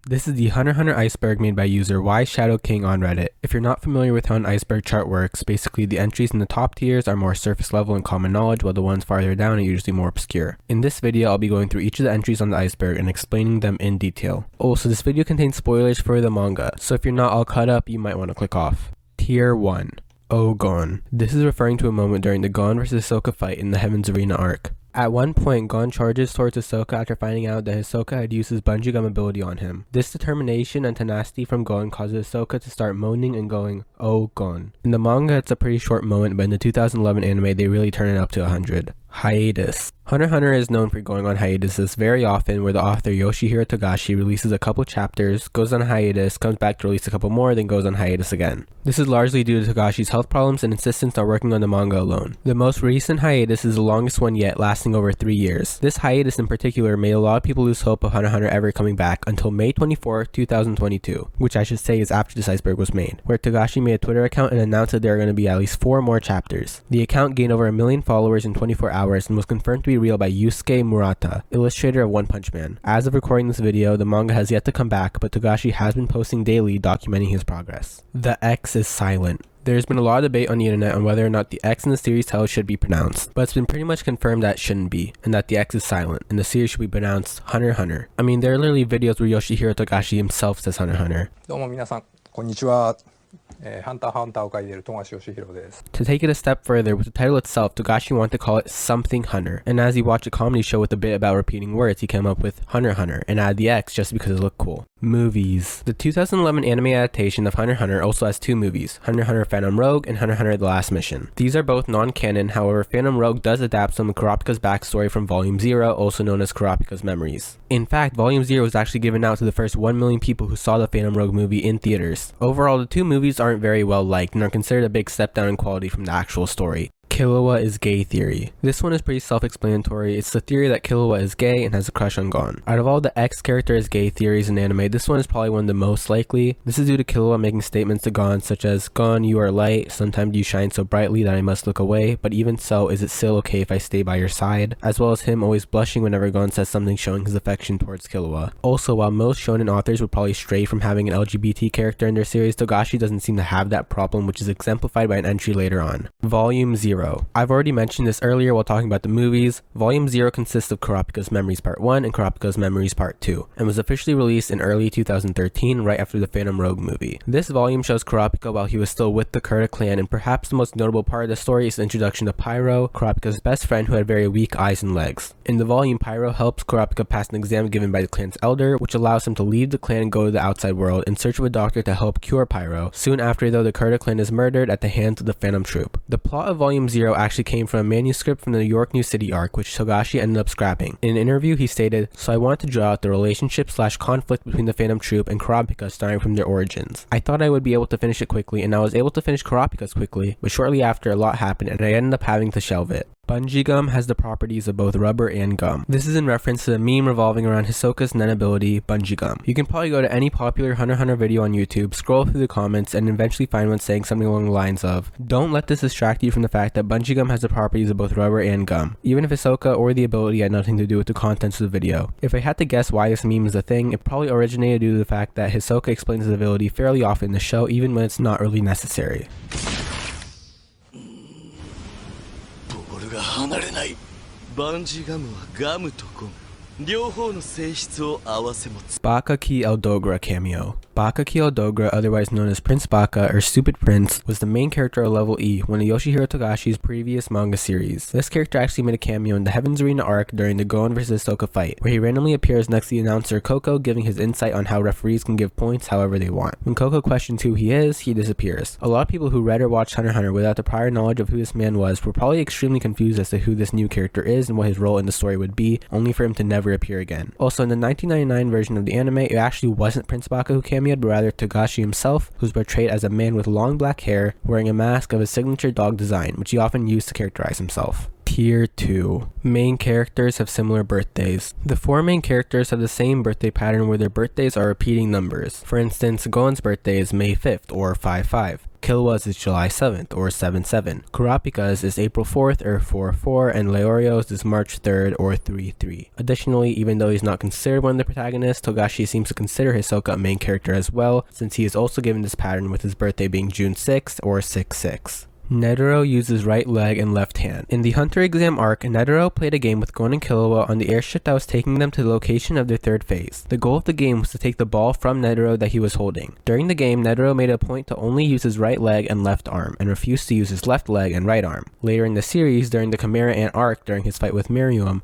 This is the Hunter x Hunter Iceberg made by user YShadowKing on Reddit. If you're not familiar with how an iceberg chart works, basically the entries in the top tiers are more surface level and common knowledge, while the ones farther down are usually more obscure. In this video, I'll be going through each of the entries on the iceberg and explaining them in detail. Also, this video contains spoilers for the manga, so if you're not all caught up, you might want to click off. Tier 1. Oh Gon. This is referring to a moment during the Gon vs Hisoka fight in the Heaven's Arena arc. At one point, Gon charges towards Hisoka after finding out that Hisoka had used his bungee gum ability on him. This determination and tenacity from Gon causes Hisoka to start moaning and going, "Oh Gon." In the manga, it's a pretty short moment, but in the 2011 anime, they really turn it up to 100. Hiatus. Hunter x Hunter is known for going on hiatuses very often, where the author Yoshihiro Togashi releases a couple chapters, goes on hiatus, comes back to release a couple more, then goes on hiatus again. This is largely due to Togashi's health problems and insistence on working on the manga alone. The most recent hiatus is the longest one yet, lasting over 3 years. This hiatus in particular made a lot of people lose hope of Hunter x Hunter ever coming back until May 24, 2022, which I should say is after this iceberg was made, where Togashi made a Twitter account and announced that there are going to be at least 4 more chapters. The account gained over 1 million followers in 24 hours and was confirmed to be real by Yusuke Murata, illustrator of One Punch Man. As of recording this video, the manga has yet to come back, but Togashi has been posting daily documenting his progress. The X is silent. There's been a lot of debate on the internet on whether or not the X in the series title should be pronounced, but it's been pretty much confirmed that it shouldn't be, and that the X is silent, and the series should be pronounced Hunter x Hunter. I mean, there are literally videos where Yoshihiro Togashi himself says Hunter x Hunter. どうも皆さん、こんにちは。ハンターハンターを書いている富樫義弘です。 To take it a step further, with the title itself, Togashi wanted to call it Something Hunter, and as he watched a comedy show with a bit about repeating words, he came up with Hunter x Hunter, and added the X just because it looked cool. Movies. The 2011 anime adaptation of Hunter x Hunter also has 2 movies, Hunter x Hunter Phantom Rogue and Hunter x Hunter The Last Mission. These are both non-canon, however Phantom Rogue does adapt some of Kurapika's backstory from Volume 0, also known as Kurapika's Memories. In fact, Volume 0 was actually given out to the first 1 million people who saw the Phantom Rogue movie in theaters. Overall, the 2 movies aren't very well liked and are considered a big step down in quality from the actual story. Killua is gay theory. This one is pretty self-explanatory. It's the theory that Killua is gay and has a crush on Gon. Out of all the X character is gay theories in anime, this one is probably one of the most likely. This is due to Killua making statements to Gon such as, "Gon, you are light, sometimes you shine so brightly that I must look away, but even so, is it still okay if I stay by your side?" As well as him always blushing whenever Gon says something showing his affection towards Killua. Also, while most shonen authors would probably stray from having an LGBT character in their series, Togashi doesn't seem to have that problem, which is exemplified by an entry later on. Volume 0. I've already mentioned this earlier while talking about the movies. Volume 0 consists of Kurapika's Memories Part 1 and Kurapika's Memories Part 2, and was officially released in early 2013, right after the Phantom Rogue movie. This volume shows Kurapika while he was still with the Kurta clan, and perhaps the most notable part of the story is the introduction to Pyro, Kurapika's best friend who had very weak eyes and legs. In the volume, Pyro helps Kurapika pass an exam given by the clan's elder, which allows him to leave the clan and go to the outside world in search of a doctor to help cure Pyro. Soon after, though, the Kurta clan is murdered at the hands of the Phantom Troop. The plot of Volume 0 actually came from a manuscript from the New York New City arc, which Togashi ended up scrapping. In an interview, he stated, "So I wanted to draw out the relationship/conflict between the Phantom Troop and Kurapika starting from their origins. I thought I would be able to finish it quickly, and I was able to finish Kurapika's quickly, but shortly after a lot happened and I ended up having to shelve it." Bungee gum has the properties of both rubber and gum. This is in reference to the meme revolving around Hisoka's Nen ability, bungee gum. You can probably go to any popular Hunter x Hunter video on YouTube, scroll through the comments, and eventually find one saying something along the lines of, "Don't let this distract you from the fact that bungee gum has the properties of both rubber and gum," even if Hisoka or the ability had nothing to do with the contents of the video. If I had to guess why this meme is a thing, it probably originated due to the fact that Hisoka explains his ability fairly often in the show, even when it's not really necessary. 離れないバンジーガムはガムとゴム両方の性質を合わせ持つ Bakaki Eldogra cameo. Bakaki Eldogra, otherwise known as Prince Baka or Stupid Prince, was the main character of Level E, one of Yoshihiro Togashi's previous manga series. This character actually made a cameo in the Heaven's Arena arc during the Gon vs Hisoka fight, where he randomly appears next to the announcer Coco, giving his insight on how referees can give points however they want. When Coco questions who he is, he disappears. A lot of people who read or watched Hunter x Hunter without the prior knowledge of who this man was were probably extremely confused as to who this new character is and what his role in the story would be, only for him to never appear again. Also, in the 1999 version of the anime, it actually wasn't Prince Baka who cameoed, but rather Togashi himself, who's portrayed as a man with long black hair, wearing a mask of his signature dog design, which he often used to characterize himself. Tier 2. Main characters have similar birthdays. The 4 main characters have the same birthday pattern where their birthdays are repeating numbers. For instance, Gon's birthday is May 5th or 5-5. Killua's is July 7th or 7-7. Kurapika's is April 4th or 4-4, and Leorio's is March 3rd or 3-3. Additionally, even though he's not considered one of the protagonists, Togashi seems to consider Hisoka a main character as well, since he is also given this pattern with his birthday being June 6th or 6-6. Netero uses right leg and left hand. In the Hunter exam arc, Netero played a game with Gon and Killua on the airship that was taking them to the location of their third phase. The goal of the game was to take the ball from Netero that he was holding. During the game, Netero made a point to only use his right leg and left arm, and refused to use his left leg and right arm. Later in the series, during the Chimera Ant arc, during his fight with Miriam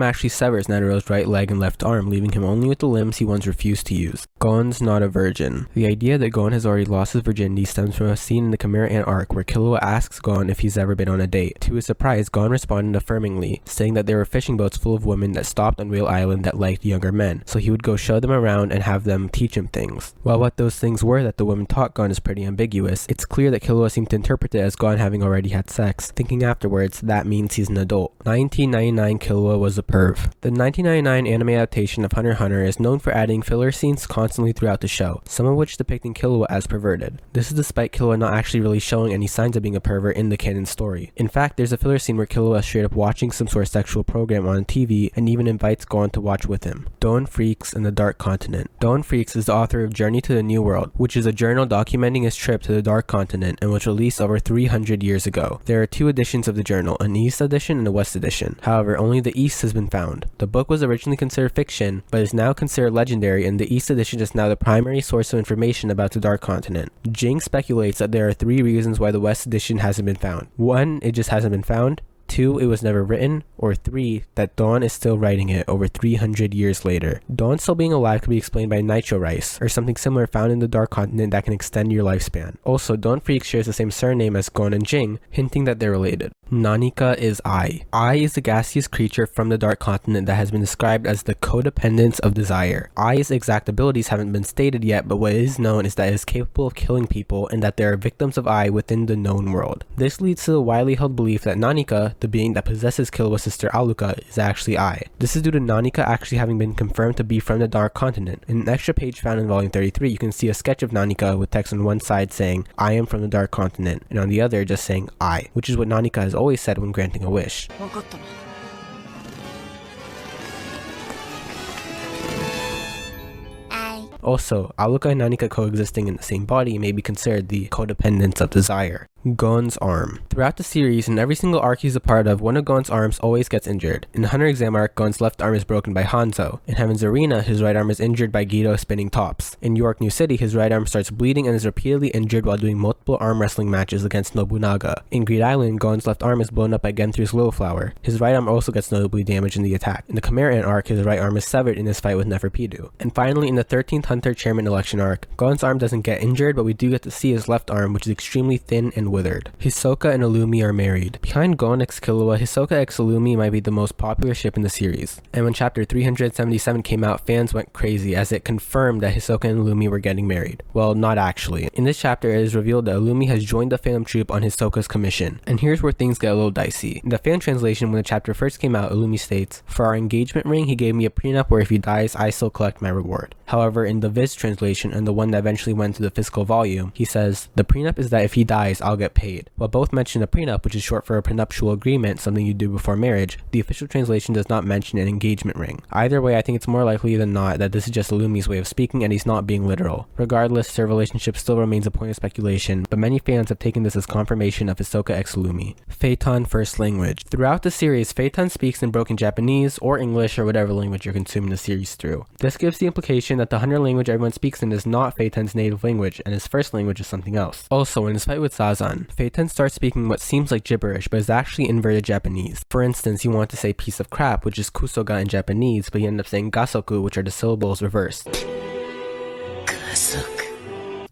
actually severs Netero's right leg and left arm, leaving him only with the limbs he once refused to use. Gon's not a virgin. The idea that Gon has already lost his virginity stems from a scene in the Chimera Ant arc where Killua asks Gon if he's ever been on a date. To his surprise, Gon responded affirmingly, saying that there were fishing boats full of women that stopped on Whale Island that liked younger men, so he would go show them around and have them teach him things. While what those things were that the women taught Gon is pretty ambiguous, it's clear that Killua seemed to interpret it as Gon having already had sex. Thinking afterwards, that means he's an adult. 1999 Killua was a perv. The 1999 anime adaptation of Hunter x Hunter is known for adding filler scenes constantly throughout the show, some of which depicting Killua as perverted. This is despite Killua not actually really showing any signs of being a pervert in the canon story. In fact, there's a filler scene where Killua is straight up watching some sort of sexual program on TV and even invites Gon to watch with him. Don Freaks and the Dark Continent. Don Freaks is the author of Journey to the New World, which is a journal documenting his trip to the Dark Continent and was released over 300 years ago. There are 2 editions of the journal, an East edition and a West edition. However, only the East has been found. The book was originally considered fiction, but is now considered legendary, and the East edition is now the primary source of information about the Dark Continent. Jing speculates that there are 3 reasons why the West edition hasn't been found. 1, it just hasn't been found. 2, it was never written, or 3, that Dawn is still writing it over 300 years later. Dawn still being alive could be explained by nitro rice, or something similar found in the Dark Continent that can extend your lifespan. Also, Dawn Freak shares the same surname as Gon and Jing, hinting that they're related. Nanika is Ai. Ai is the gaseous creature from the Dark Continent that has been described as the codependence of desire. Ai's exact abilities haven't been stated yet, but what is known is that it is capable of killing people and that there are victims of Ai within the known world. This leads to the widely held belief that Nanika, the being that possesses Killua's sister Aluka, is actually Ai. This is due to Nanika actually having been confirmed to be from the Dark Continent. In an extra page found in volume 33, you can see a sketch of Nanika with text on one side saying, "I am from the Dark Continent," and on the other just saying, "I," which is what Nanika has always said when granting a wish. Also, Aluka and Nanika coexisting in the same body may be considered the codependence of desire. Gon's arm. Throughout the series, in every single arc he's a part of, one of Gon's arms always gets injured. In the Hunter exam arc, Gon's left arm is broken by Hanzo. In Heaven's Arena, his right arm is injured by Guido spinning tops. In York New City, his right arm starts bleeding and is repeatedly injured while doing multiple arm wrestling matches against Nobunaga. In Greed Island, Gon's left arm is blown up by Genthru's Liliflower. His right arm also gets notably damaged in the attack. In the Chimera Ant arc, his right arm is severed in his fight with Neferpitou. And finally, in the 13th Hunter Chairman Election arc, Gon's arm doesn't get injured, but we do get to see his left arm, which is extremely thin and withered. Hisoka and Illumi are married. Behind Gon x Killua, Hisoka x Illumi might be the most popular ship in the series. And when chapter 377 came out, fans went crazy as it confirmed that Hisoka and Illumi were getting married. Well, not actually. In this chapter, it is revealed that Illumi has joined the Phantom Troop on Hisoka's commission. And here's where things get a little dicey. In the fan translation, when the chapter first came out, Illumi states, "For our engagement ring, he gave me a prenup where if he dies, I still collect my reward." However, in the Viz translation, and the one that eventually went to the physical volume, he says, "The prenup is that if he dies, I'll get paid." While both mention a prenup, which is short for a prenuptial agreement, something you do before marriage, the official translation does not mention an engagement ring. Either way, I think it's more likely than not that this is just Illumi's way of speaking and he's not being literal. Regardless, their relationship still remains a point of speculation, but many fans have taken this as confirmation of Hisoka x Illumi. Phaeton first language. Throughout the series, Phaeton speaks in broken Japanese or English or whatever language you're consuming the series through. This gives the implication that the Hunter language everyone speaks in is not Phaeton's native language and his first language is something else. Also, in his fight with Sazan, Phaeton starts speaking what seems like gibberish but is actually inverted Japanese. For instance, he wanted to say piece of crap, which is kusoga in Japanese, but he ended up saying gasoku, which are the syllables reversed.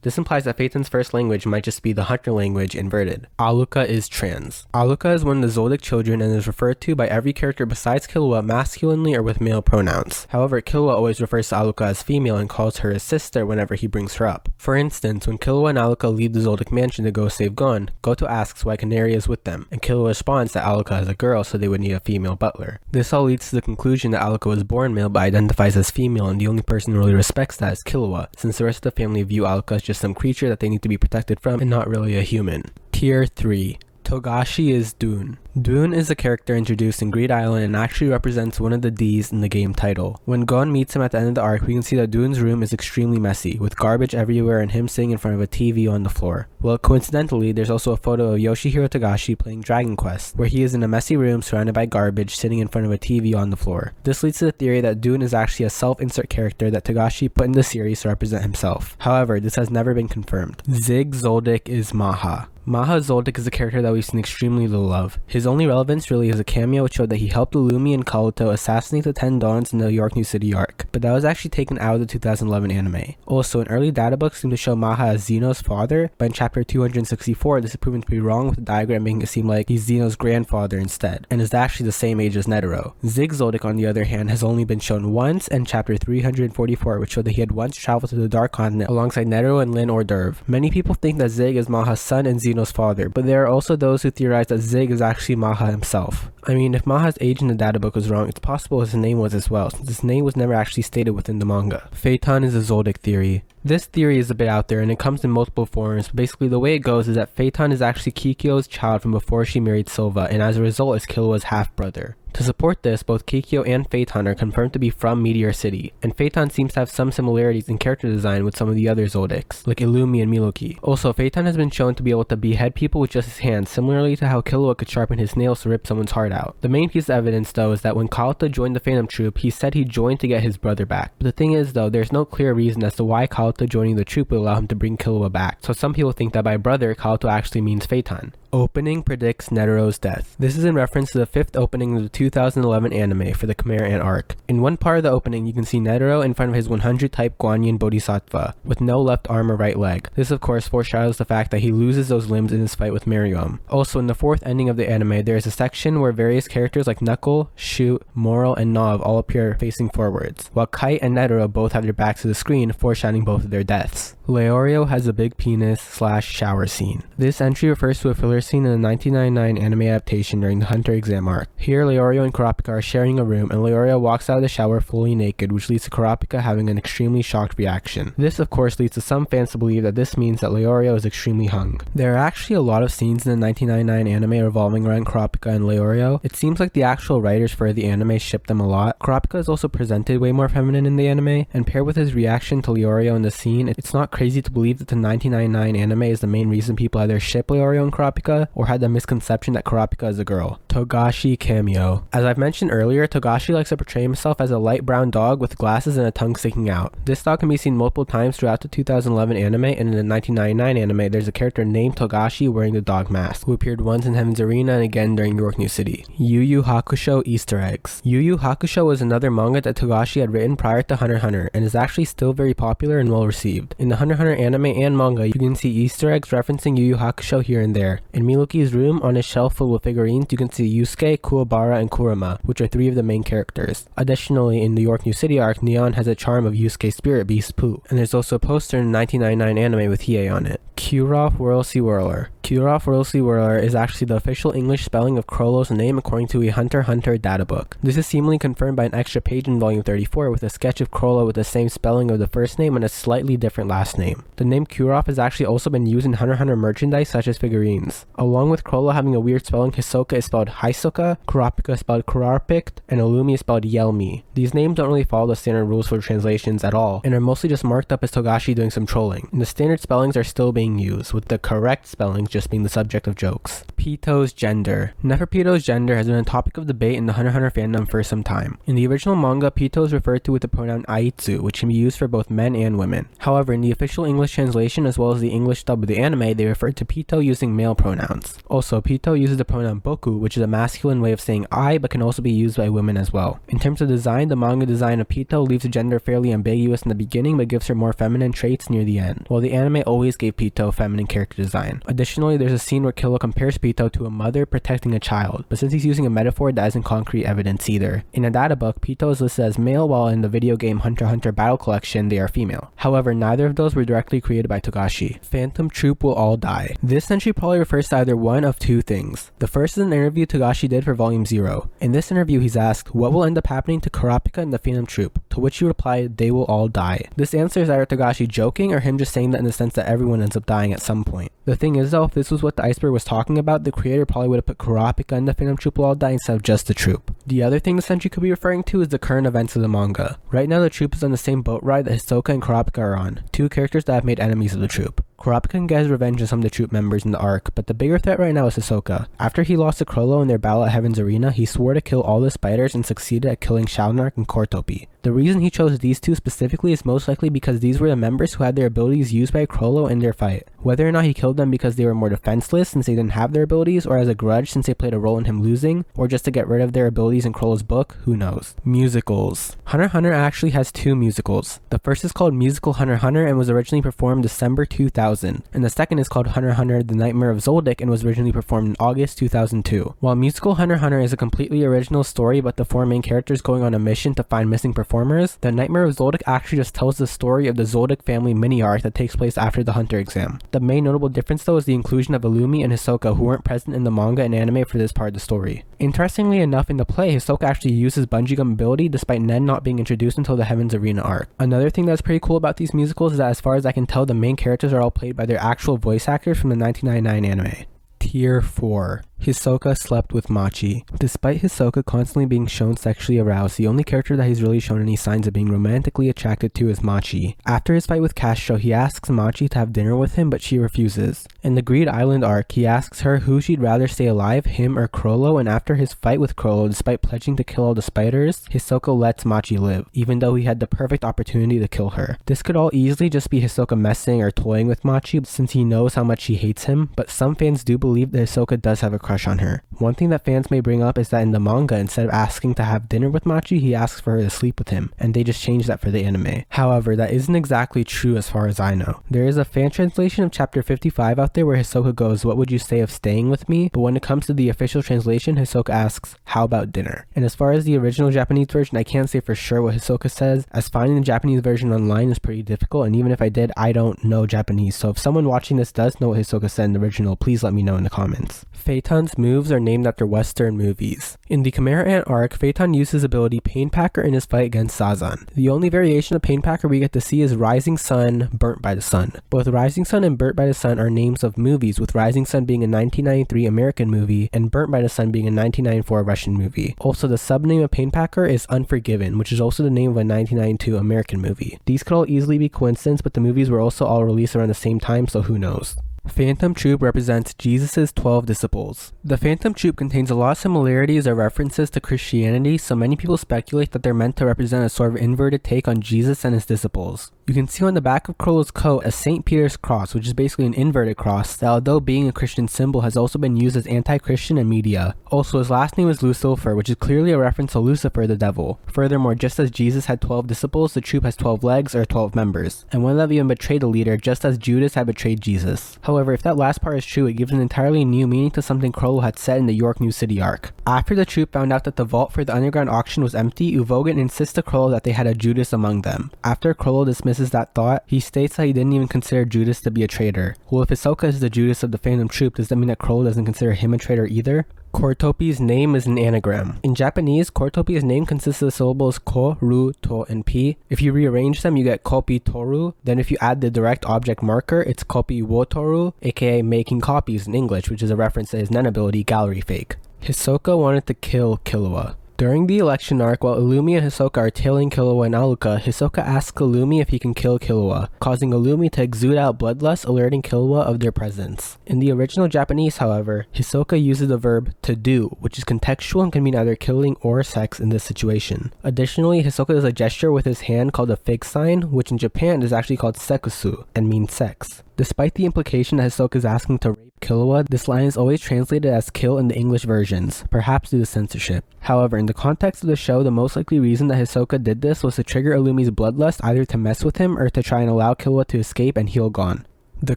This implies that Phaeton's first language might just be the hunter language inverted. Aluka is trans. Aluka is one of the Zoldyck children and is referred to by every character besides Killua masculinely or with male pronouns. However, Killua always refers to Aluka as female and calls her his sister whenever he brings her up. For instance, when Killua and Aluka leave the Zoldyck mansion to go save Gon, Goto asks why Canary is with them, and Killua responds that Aluka is a girl so they would need a female butler. This all leads to the conclusion that Aluka was born male but identifies as female, and the only person who really respects that is Killua, since the rest of the family view Aluka as just some creature that they need to be protected from and not really a human. Tier 3. Togashi is Dune. Dune is a character introduced in Greed Island and actually represents one of the D's in the game title. When Gon meets him at the end of the arc, we can see that Dune's room is extremely messy, with garbage everywhere and him sitting in front of a TV on the floor. Well, coincidentally, there's also a photo of Yoshihiro Togashi playing Dragon Quest, where he is in a messy room surrounded by garbage sitting in front of a TV on the floor. This leads to the theory that Dune is actually a self-insert character that Togashi put in the series to represent himself. However, this has never been confirmed. Zig Zoldyck is Maha. Maha Zoldyck is a character that we've seen extremely little of. His only relevance really is a cameo which showed that he helped Illumi and Kabuto assassinate the 10 Dons in the York New City arc, but that was actually taken out of the 2011 anime. Also, an early databooks seem to show Maha as Zeno's father, but in chapter 264 this is proven to be wrong with the diagram making it seem like he's Zeno's grandfather instead, and is actually the same age as Netero. Zig Zoldyck on the other hand has only been shown once in chapter 344, which showed that he had once traveled to the Dark Continent alongside Netero and Lin Hors-d'oeuvre. Many people think that Zig is Maha's son and Zeno's father, but there are also those who theorize that Zig is actually Maha himself. I mean, if Maha's age in the databook was wrong, it's possible his name was as well, since his name was never actually stated within the manga. Phaeton is a Zoldyck theory. This theory is a bit out there and it comes in multiple forms, but basically the way it goes is that Phaeton is actually Kikyo's child from before she married Silva, and as a result is Killua's half-brother. To support this, both Kikyo and Phaeton are confirmed to be from Meteor City, and Phaeton seems to have some similarities in character design with some of the other Zoldicks, like Illumi and Miloki. Also, Phaeton has been shown to be able to behead people with just his hands, similarly to how Killua could sharpen his nails to rip someone's heart out. The main piece of evidence though is that when Kabuto joined the Phantom Troop, he said he joined to get his brother back. But the thing is though, there's no clear reason as to why Kabuto joining the troop would allow him to bring Killua back, so some people think that by brother, Kabuto actually means Phaeton. Opening predicts Netero's death. This is in reference to the 5th opening of the 2011 anime for the Khmer Ant arc. In one part of the opening, you can see Netero in front of his 100 type Guanyin Bodhisattva, with no left arm or right leg. This of course foreshadows the fact that he loses those limbs in his fight with Miriam. Also, in the 4th ending of the anime, there is a section where various characters like Knuckle, Shoot, Moral, and Nov all appear facing forwards, while Kite and Netero both have their backs to the screen, foreshadowing both of their deaths. Leorio has a big penis / shower scene. This entry refers to a filler scene in the 1999 anime adaptation during the Hunter exam arc. Here, Leorio and Kurapika are sharing a room, and Leorio walks out of the shower fully naked, which leads to Kurapika having an extremely shocked reaction. This, of course, leads to some fans to believe that this means that Leorio is extremely hung. There are actually a lot of scenes in the 1999 anime revolving around Kurapika and Leorio. It seems like the actual writers for the anime ship them a lot. Kurapika is also presented way more feminine in the anime, and paired with his reaction to Leorio in the scene, it's not crazy to believe that the 1999 anime is the main reason people either ship Leorio and Kurapika, or had the misconception that Kurapika is a girl. Togashi cameo. As I've mentioned earlier, Togashi likes to portray himself as a light brown dog with glasses and a tongue sticking out. This dog can be seen multiple times throughout the 2011 anime, and in the 1999 anime, there's a character named Togashi wearing the dog mask, who appeared once in Heaven's Arena and again during York New City. Yu Yu Hakusho Easter eggs. Yu Yu Hakusho was another manga that Togashi had written prior to Hunter x Hunter, and is actually still very popular and well received. In the Hunter x Hunter anime and manga, you can see Easter eggs referencing Yu Yu Hakusho here and there. In Miluki's room, on his shelf full of figurines, you can see Yusuke, Kuwabara, and Kurama, which are 3 of the main characters. Additionally, in the York New City arc, Neon has a charm of Yusuke's spirit beast Pooh, and there's also a poster in the 1999 anime with Hiei on it. Kurof Whirlsea Whirler. Kurof Whirlsea Whirler is actually the official English spelling of Crollo's name according to a Hunter x Hunter databook. This is seemingly confirmed by an extra page in volume 34 with a sketch of Crollo with the same spelling of the first name and a slightly different last name. The name Kurof has actually also been used in Hunter x Hunter merchandise such as figurines. Along with Crollo having a weird spelling, Hisoka is spelled Hisoka, Kurapika is spelled Kurarpikt, and Illumi is spelled Yelmi. These names don't really follow the standard rules for translations at all, and are mostly just marked up as Togashi doing some trolling, and the standard spellings are still being being used, with the correct spellings just being the subject of jokes. Pito's gender. Neferpito's gender has been a topic of debate in the Hunter x Hunter fandom for some time. In the original manga, Pito is referred to with the pronoun aitsu, which can be used for both men and women. However, in the official English translation as well as the English dub of the anime, they refer to Pito using male pronouns. Also, Pito uses the pronoun boku, which is a masculine way of saying I, but can also be used by women as well. In terms of design, the manga design of Pito leaves the gender fairly ambiguous in the beginning, but gives her more feminine traits near the end, while the anime always gave Pito feminine character design. Additionally, there's a scene where Killer compares Pito to a mother protecting a child, but since he's using a metaphor, that isn't concrete evidence either. In a data book, Pito is listed as male, while in the video game Hunter x Hunter Battle Collection, they are female. However, neither of those were directly created by Togashi. Phantom Troop will all die. This entry probably refers to either one of two things. The first is an interview Togashi did for Volume 0. In this interview, he's asked, what will end up happening to Kurapika and the Phantom Troop? To which he replied, they will all die. This answer is either Togashi joking or him just saying that in the sense that everyone ends up dying at some point. The thing is though, if this was what the Iceberg was talking about, the creator probably would have put Kurapika and the Phantom Troop will all die instead of just the troop. The other thing this entry could be referring to is the current events of the manga. Right now the troop is on the same boat ride that Hisoka and Kurapika are on, two characters that have made enemies of the troop. Kurapika can get his revenge on some of the troop members in the arc, but the bigger threat right now is Hisoka. After he lost to Crollo in their battle at Heaven's Arena, he swore to kill all the spiders and succeeded at killing Shalnark and Kortopi. The reason he chose these two specifically is most likely because these were the members who had their abilities used by Crollo in their fight. Whether or not he killed them because they were more defenseless since they didn't have their abilities, or as a grudge since they played a role in him losing, or just to get rid of their abilities in Crollo's book, who knows. Musicals. Hunter x Hunter actually has two musicals. The first is called Musical Hunter x Hunter and was originally performed December 2000, and the second is called Hunter x Hunter The Nightmare of Zoldyck and was originally performed in August 2002. While Musical Hunter x Hunter is a completely original story about the four main characters going on a mission to find missing performers, The Nightmare of Zoldyck actually just tells the story of the Zoldyck family mini-arc that takes place after the Hunter exam. The main notable difference though is the inclusion of Illumi and Hisoka, who weren't present in the manga and anime for this part of the story. Interestingly enough, in the play, Hisoka actually uses bungee gum ability despite Nen not being introduced until the Heaven's Arena arc. Another thing that's pretty cool about these musicals is that as far as I can tell, the main characters are all played by their actual voice actors from the 1999 anime. Tier 4. Hisoka slept with Machi. Despite Hisoka constantly being shown sexually aroused, the only character that he's really shown any signs of being romantically attracted to is Machi. After his fight with Castro, he asks Machi to have dinner with him, but she refuses. In the Greed Island arc, he asks her who she'd rather stay alive, him or Crollo, and after his fight with Crollo, despite pledging to kill all the spiders, Hisoka lets Machi live, even though he had the perfect opportunity to kill her. This could all easily just be Hisoka messing or toying with Machi since he knows how much she hates him, but some fans do believe that Hisoka does have a crush on her. One thing that fans may bring up is that in the manga, instead of asking to have dinner with Machi, he asks for her to sleep with him, and they just changed that for the anime. However, that isn't exactly true as far as I know. There is a fan translation of chapter 55 out there where Hisoka goes, "What would you say of staying with me?" But when it comes to the official translation, Hisoka asks, "How about dinner?" And as far as the original Japanese version, I can't say for sure what Hisoka says, as finding the Japanese version online is pretty difficult, and even if I did, I don't know Japanese, so if someone watching this does know what Hisoka said in the original, please let me know in the comments. Phaeton's moves are named after Western movies. In the Chimera Ant arc, Phaeton used his ability Painpacker in his fight against Sazan. The only variation of Painpacker we get to see is Rising Sun, Burnt by the Sun. Both Rising Sun and Burnt by the Sun are names of movies, with Rising Sun being a 1993 American movie and Burnt by the Sun being a 1994 Russian movie. Also, the subname of Painpacker is Unforgiven, which is also the name of a 1992 American movie. These could all easily be coincidence, but the movies were also all released around the same time, so who knows. Phantom Troop represents Jesus' 12 disciples. The Phantom Troop contains a lot of similarities or references to Christianity, so many people speculate that they're meant to represent a sort of inverted take on Jesus and his disciples. You can see on the back of Crollo's coat a St. Peter's cross, which is basically an inverted cross that, although being a Christian symbol, has also been used as anti-Christian in media. Also, his last name is Lucifer, which is clearly a reference to Lucifer the devil. Furthermore, just as Jesus had 12 disciples, the troop has 12 legs or 12 members, and one of them even betrayed the leader, just as Judas had betrayed Jesus. However, if that last part is true, it gives an entirely new meaning to something Crollo had said in the York New City arc. After the troop found out that the vault for the underground auction was empty, Uvogin insists to Crollo that they had a Judas among them. After Crollo dismisses that thought, he states that he didn't even consider Judas to be a traitor. Well, if Hisoka is the Judas of the Phantom Troop, does that mean that Crollo doesn't consider him a traitor either? Kortopi's name is an anagram. In Japanese, Kortopi's name consists of the syllables ko, ru, to, and pi. If you rearrange them, you get kopi toru. Then if you add the direct object marker, it's kopi wo toru, aka making copies in English, which is a reference to his Nen ability, Gallery Fake. Hisoka wanted to kill Killua. During the election arc, while Illumi and Hisoka are tailing Killua and Aluka, Hisoka asks Illumi if he can kill Killua, causing Illumi to exude out bloodlust, alerting Killua of their presence. In the original Japanese, however, Hisoka uses the verb to do, which is contextual and can mean either killing or sex in this situation. Additionally, Hisoka does a gesture with his hand called a fig sign, which in Japan is actually called sekusu and means sex. Despite the implication that Hisoka is asking to rape Killua, this line is always translated as kill in the English versions, perhaps due to censorship. However, in the context of the show, the most likely reason that Hisoka did this was to trigger Illumi's bloodlust, either to mess with him or to try and allow Killua to escape and heal Gon. The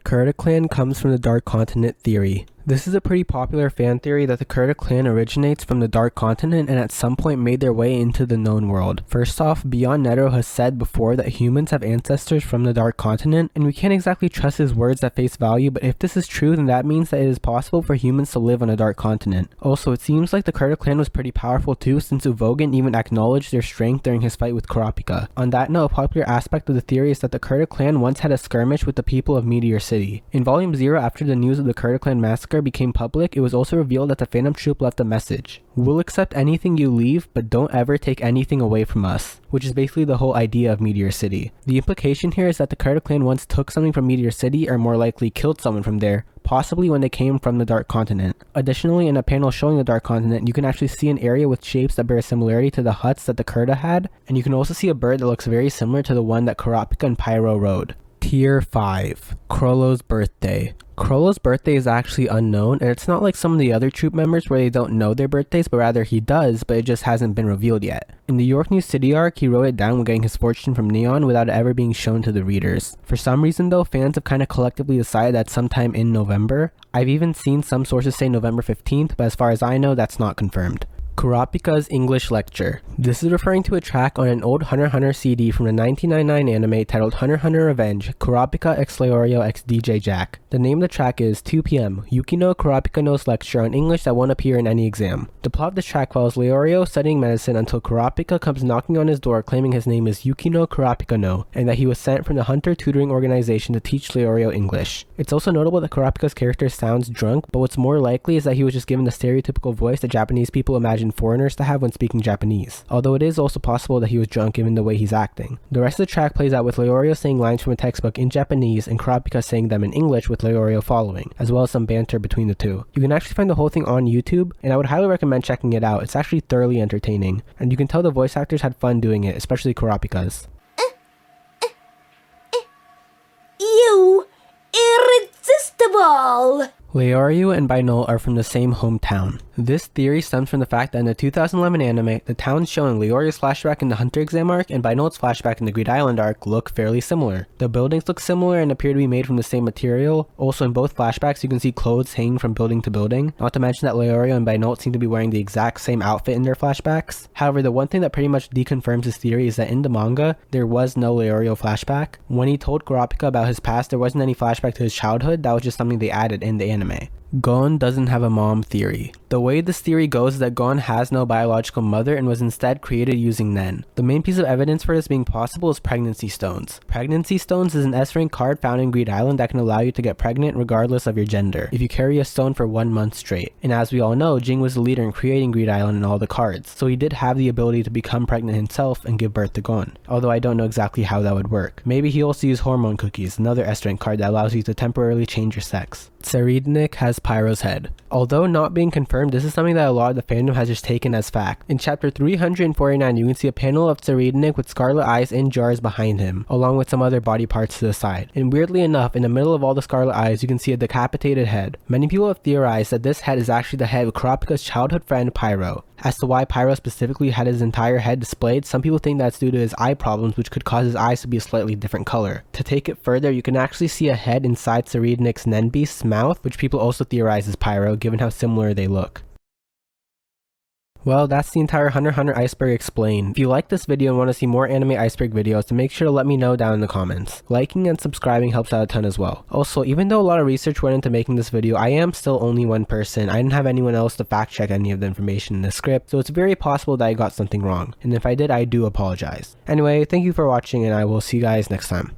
Kurta clan comes from the Dark Continent theory. This is a pretty popular fan theory that the Kurta clan originates from the Dark Continent and at some point made their way into the known world. First off, Beyond Netero has said before that humans have ancestors from the Dark Continent, and we can't exactly trust his words at face value, but if this is true, then that means that it is possible for humans to live on a Dark Continent. Also, it seems like the Kurta clan was pretty powerful too, since Uvogin even acknowledged their strength during his fight with Kurapika. On that note, a popular aspect of the theory is that the Kurta clan once had a skirmish with the people of Meteor City. In Volume 0, after the news of the Kurta clan massacre became public, it was also revealed that the Phantom Troop left a message. We'll accept anything you leave, but don't ever take anything away from us, which is basically the whole idea of Meteor City. The implication here is that the Kurta clan once took something from Meteor City, or more likely killed someone from there, possibly when they came from the Dark Continent. Additionally, in a panel showing the Dark Continent, you can actually see an area with shapes that bear a similarity to the huts that the Kurta had, and you can also see a bird that looks very similar to the one that Kurapika and Pyro rode. Tier 5. Chrollo's birthday. Chrollo's birthday is actually unknown, and it's not like some of the other troop members where they don't know their birthdays, but rather he does, but it just hasn't been revealed yet. In the York New City arc, he wrote it down when getting his fortune from Neon without it ever being shown to the readers. For some reason though, fans have kind of collectively decided that sometime in November. I've even seen some sources say November 15th, but as far as I know, that's not confirmed. Kurapika's English Lecture. This is referring to a track on an old Hunter x Hunter CD from the 1999 anime titled Hunter x Hunter Revenge, Kurapika x Leorio x DJ Jack. The name of the track is 2 PM, Yukino Kurapika no's lecture on English that won't appear in any exam. The plot of this track follows Leorio studying medicine until Kurapika comes knocking on his door claiming his name is Yukino Kurapika no, and that he was sent from the Hunter tutoring organization to teach Leorio English. It's also notable that Kurapika's character sounds drunk, but what's more likely is that he was just given the stereotypical voice that Japanese people imagine foreigners to have when speaking Japanese, although it is also possible that he was drunk given the way he's acting. The rest of the track plays out with Leorio saying lines from a textbook in Japanese and Kurapika saying them in English with Leorio following, as well as some banter between the two. You can actually find the whole thing on YouTube, and I would highly recommend checking it out. It's actually thoroughly entertaining, and you can tell the voice actors had fun doing it, especially Kurapika's. You irresistible! Leorio and Bainol are from the same hometown. This theory stems from the fact that in the 2011 anime, the towns showing Leorio's flashback in the Hunter exam arc and Bainol's flashback in the Greed Island arc look fairly similar. The buildings look similar and appear to be made from the same material. Also in both flashbacks you can see clothes hanging from building to building, not to mention that Leorio and Bainol seem to be wearing the exact same outfit in their flashbacks. However, the one thing that pretty much deconfirms this theory is that in the manga, there was no Leorio flashback. When he told Kurapika about his past, there wasn't any flashback to his childhood, that was just something they added in the anime. Gon doesn't have a mom theory. The way this theory goes is that Gon has no biological mother and was instead created using Nen. The main piece of evidence for this being possible is pregnancy stones. Pregnancy stones is an S-rank card found in Greed Island that can allow you to get pregnant regardless of your gender, if you carry a stone for 1 month straight. And as we all know, Jing was the leader in creating Greed Island and all the cards, so he did have the ability to become pregnant himself and give birth to Gon, although I don't know exactly how that would work. Maybe he also used hormone cookies, another S-rank card that allows you to temporarily change your sex. Tserednik has Pyro's head. Although not being confirmed, this is something that a lot of the fandom has just taken as fact. In chapter 349, you can see a panel of Tserednik with scarlet eyes in jars behind him, along with some other body parts to the side. And weirdly enough, in the middle of all the scarlet eyes, you can see a decapitated head. Many people have theorized that this head is actually the head of Kurapika's childhood friend Pyro. As to why Pyro specifically had his entire head displayed, some people think that's due to his eye problems, which could cause his eyes to be a slightly different color. To take it further, you can actually see a head inside Tserednik's Nen Beast's mouth, which people also theorize is Pyro, given how similar they look. Well, that's the entire Hunter x Hunter Iceberg explained. If you like this video and want to see more anime Iceberg videos, then make sure to let me know down in the comments. Liking and subscribing helps out a ton as well. Also, even though a lot of research went into making this video, I am still only one person. I didn't have anyone else to fact check any of the information in the script, so it's very possible that I got something wrong. And if I did, I do apologize. Anyway, thank you for watching and I will see you guys next time.